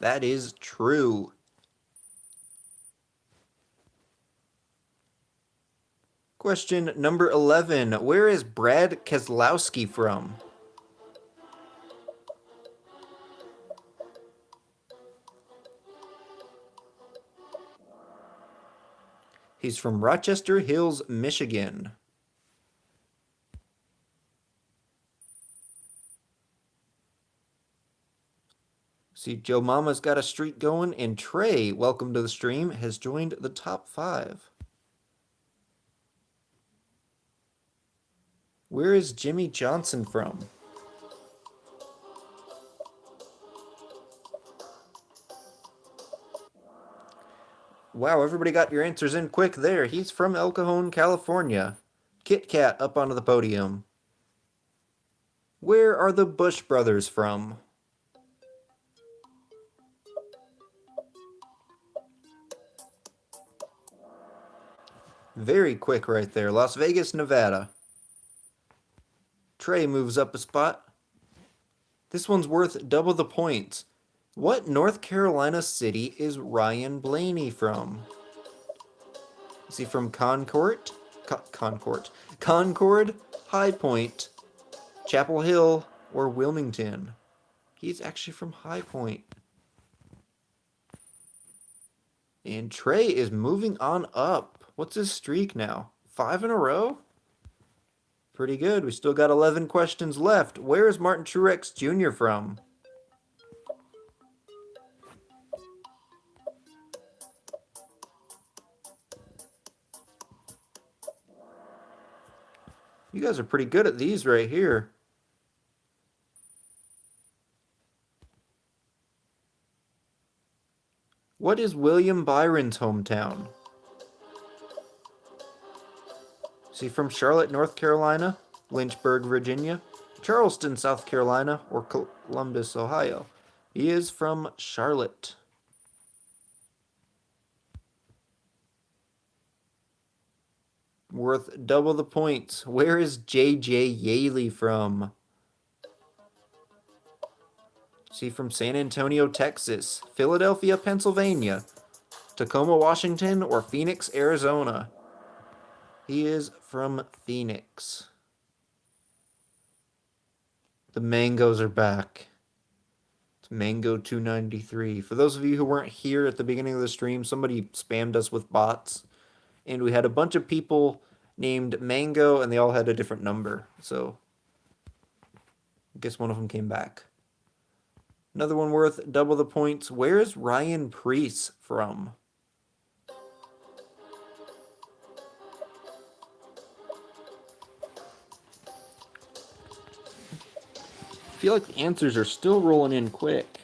That is true. Question number 11. Where is Brad Keselowski from? He's from Rochester Hills, Michigan. See, Joe Mama's got a streak going, and Trey, welcome to the stream, has joined the top 5. Where is Jimmy Johnson from? Wow, everybody got your answers in quick there. He's from El Cajon, California. Kit Kat up onto the podium. Where are the Bush brothers from? Very quick right there. Las Vegas, Nevada. Trey moves up a spot. This one's worth double the points. What North Carolina city is Ryan Blaney from? Is he from Concord, High Point, Chapel Hill, or Wilmington? He's actually from High Point. And Trey is moving on up. What's his streak now? 5 in a row? Pretty good. We still got 11 questions left. Where is Martin Trurex Jr. from? You guys are pretty good at these right here. What is William Byron's hometown? Is he from Charlotte, North Carolina, Lynchburg, Virginia, Charleston, South Carolina, or Columbus, Ohio? He is from Charlotte. Worth double the points. Where is Jj Yaley from? Is he from San Antonio, Texas, Philadelphia, Pennsylvania, Tacoma, Washington, or Phoenix, Arizona? He is from Phoenix. The mangoes are back. It's Mango 293. For those of you who weren't here at the beginning of the stream, somebody spammed us with bots. And we had a bunch of people named Mango, and they all had a different number. So I guess one of them came back. Another one worth double the points. Where is Ryan Preece from? I feel like the answers are still rolling in quick.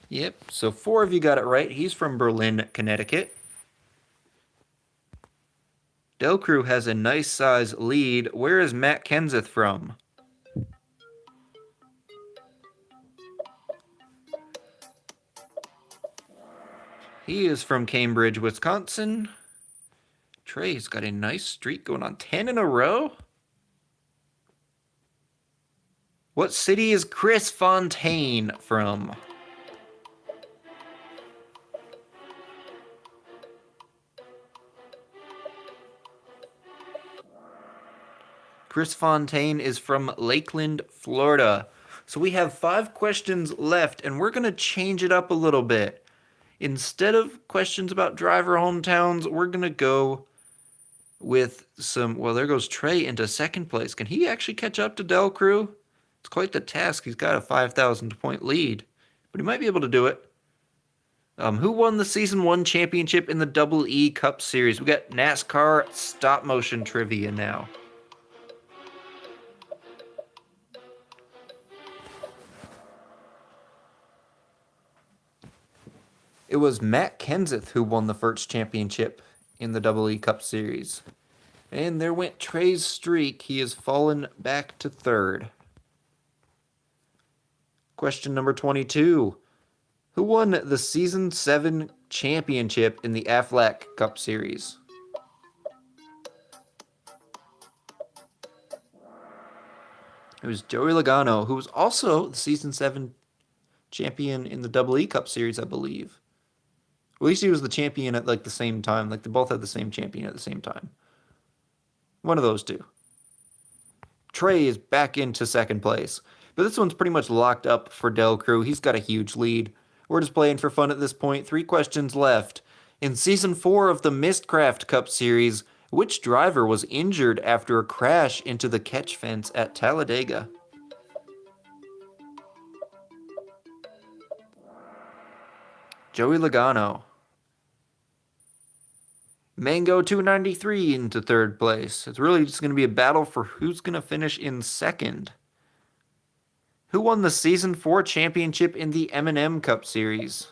Yep, so 4 of you got it right. He's from Berlin, Connecticut. Del Crew has a nice size lead. Where is Matt Kenseth from? He is from Cambridge, Wisconsin. Trey's got a nice streak going on. 10 in a row? What city is Chris Fontaine from? Chris Fontaine is from Lakeland, Florida. So we have 5 questions left, and we're going to change it up a little bit. Instead of questions about driver hometowns, we're going to go with some... Well, there goes Trey into second place. Can he actually catch up to Del Crew? It's quite the task. He's got a 5,000 point lead, but he might be able to do it. Who won the Season 1 championship in the Double E Cup Series? We got NASCAR stop motion trivia now. It was Matt Kenseth who won the first championship in the Double E Cup Series. And there went Trey's streak. He has fallen back to third. Question number 22. Who won the Season 7 championship in the Aflac Cup Series? It was Joey Logano, who was also the Season 7 champion in the Double E Cup Series, I believe. At least he was the champion at like the same time. Like they both had the same champion at the same time. One of those two. Trey is back into second place. But this one's pretty much locked up for Del Crew. He's got a huge lead. We're just playing for fun at this point. 3 questions left. In Season 4 of the Mistcraft Cup Series, which driver was injured after a crash into the catch fence at Talladega? Joey Logano. Mango 293 into third place. It's really just going to be a battle for who's going to finish in second. Who won the Season 4 championship in the M&M Cup Series?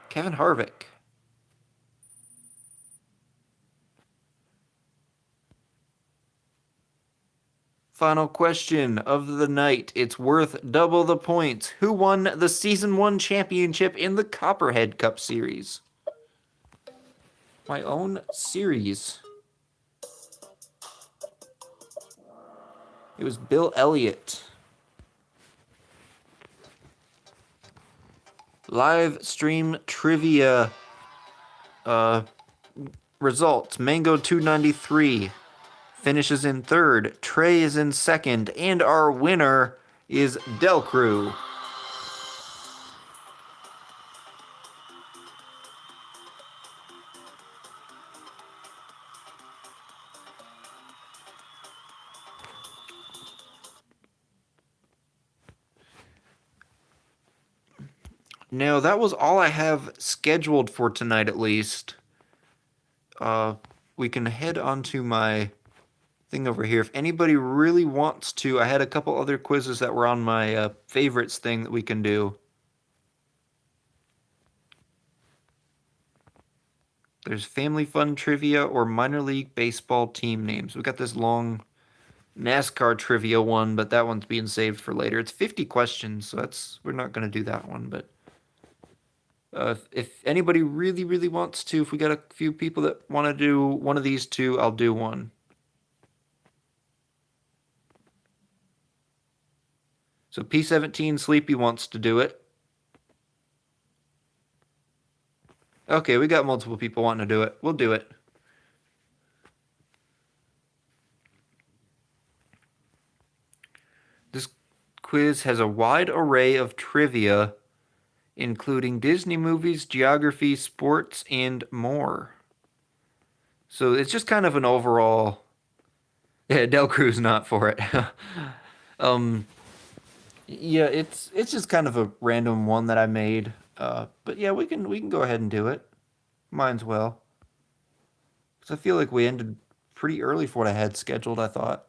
Kevin Harvick. Final question of the night. It's worth double the points. Who won the Season 1 championship in the Copperhead Cup Series? My own series. It was Bill Elliott. Live stream trivia results. Mango 293 finishes in third. Trey is in second. And our winner is Del Crew. Now, that was all I have scheduled for tonight, at least. We can head on to my thing over here. If anybody really wants to, I had a couple other quizzes that were on my favorites thing that we can do. There's Family Fun Trivia or Minor League Baseball team names. We got this long NASCAR trivia one, but that one's being saved for later. It's 50 questions, so we're not going to do that one, but if anybody really, really wants to, if we got a few people that want to do one of these two, I'll do one. So P17 Sleepy wants to do it. Okay, we got multiple people wanting to do it. We'll do it. This quiz has a wide array of trivia, including Disney movies, geography, sports, and more. So it's just kind of an overall... Yeah, Del Crew's not for it. Yeah, it's just kind of a random one that I made. But yeah, we can go ahead and do it. Might as well. Because I feel like we ended pretty early for what I had scheduled, I thought.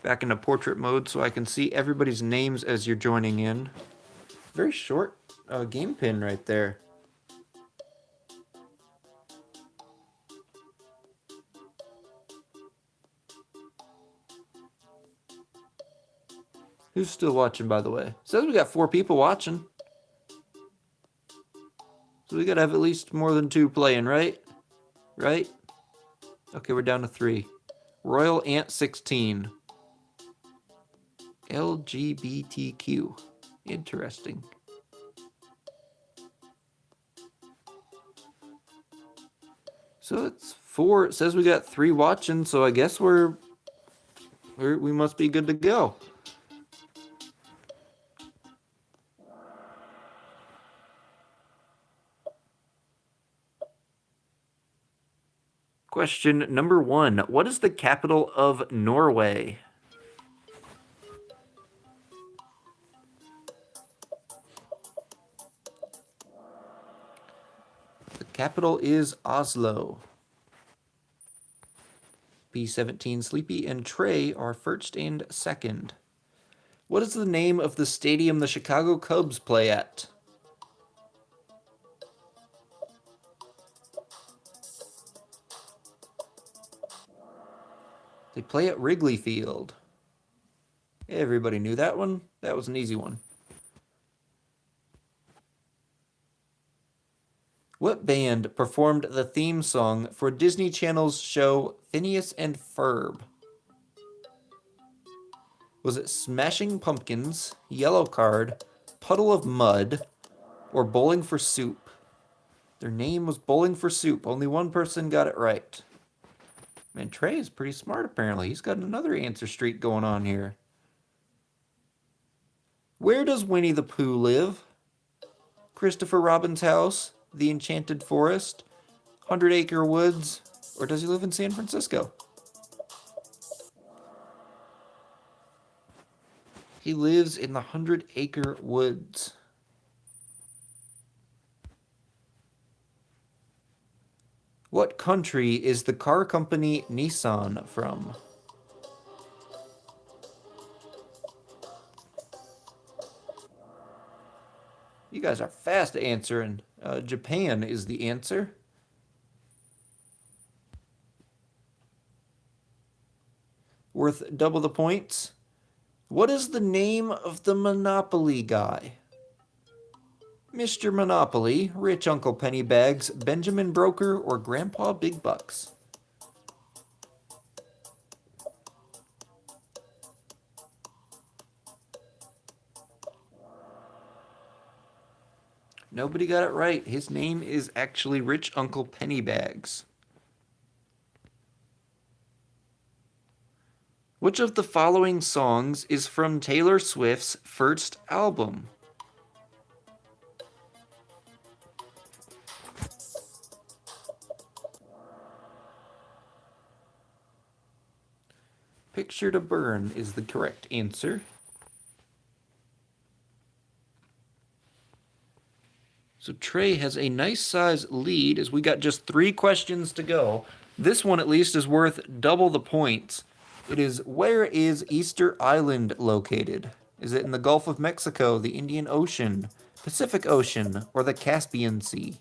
Back into portrait mode so I can see everybody's names as you're joining in. Very short game pin right there. Who's still watching, by the way? Says we got 4 people watching. So we gotta have at least more than 2 playing, right? Right? Okay, we're down to 3. Royal Ant 16. LGBTQ. Interesting. So it's 4. It says we got 3 watching, so I guess we must be good to go. Question number 1. What is the capital of Norway? The capital is Oslo. P17 Sleepy and Trey are first and second. What is the name of the stadium the Chicago Cubs play at? They play at Wrigley Field. Everybody knew that one. That was an easy one. What band performed the theme song for Disney Channel's show Phineas and Ferb? Was it Smashing Pumpkins, Yellow Card, Puddle of Mud, or Bowling for Soup? Their name was Bowling for Soup. Only one person got it right. Man, Trey is pretty smart, apparently. He's got another answer streak going on here. Where does Winnie the Pooh live? Christopher Robin's house, the Enchanted Forest, 100 Acre Woods, or does he live in San Francisco? He lives in the 100 Acre Woods. What country is the car company Nissan from? You guys are fast answering. Japan is the answer. Worth double the points. What is the name of the Monopoly guy? Mr. Monopoly, Rich Uncle Pennybags, Benjamin Broker, or Grandpa Big Bucks? Nobody got it right. His name is actually Rich Uncle Pennybags. Which of the following songs is from Taylor Swift's first album? Picture to Burn is the correct answer. So Trey has a nice size lead as we got just 3 questions to go. This one at least is worth double the points. It is, where is Easter Island located? Is it in the Gulf of Mexico, the Indian Ocean, Pacific Ocean, or the Caspian Sea?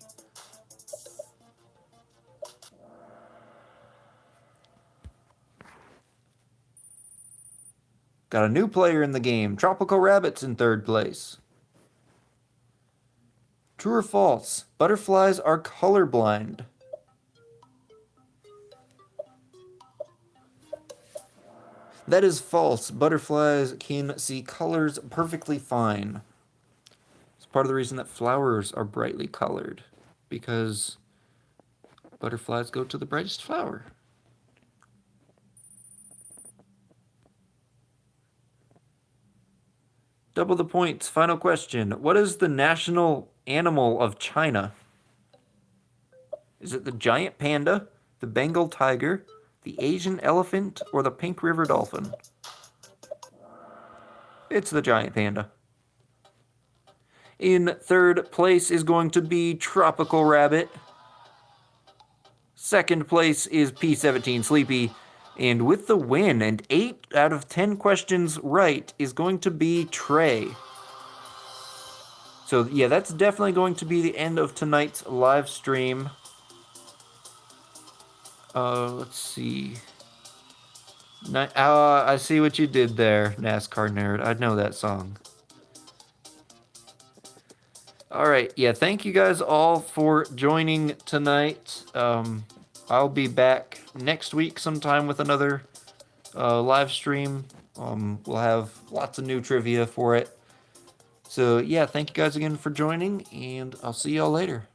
Got a new player in the game. Tropical Rabbit's in third place. True or false? Butterflies are colorblind. That is false. Butterflies can see colors perfectly fine. It's part of the reason that flowers are brightly colored, because butterflies go to the brightest flower. Double the points. Final question. What is the national animal of China? Is it the giant panda, the Bengal tiger, the Asian elephant, or the pink river dolphin? It's the giant panda. In third place is going to be Tropical Rabbit. Second place is P17 Sleepy. And with the win, and 8 out of 10 questions right, is going to be Trey. So yeah, that's definitely going to be the end of tonight's live stream. Let's see. I see what you did there, NASCAR Nerd. I know that song. Alright, yeah, thank you guys all for joining tonight. I'll be back next week sometime with another live stream. We'll have lots of new trivia for it. So yeah, thank you guys again for joining, and I'll see y'all later.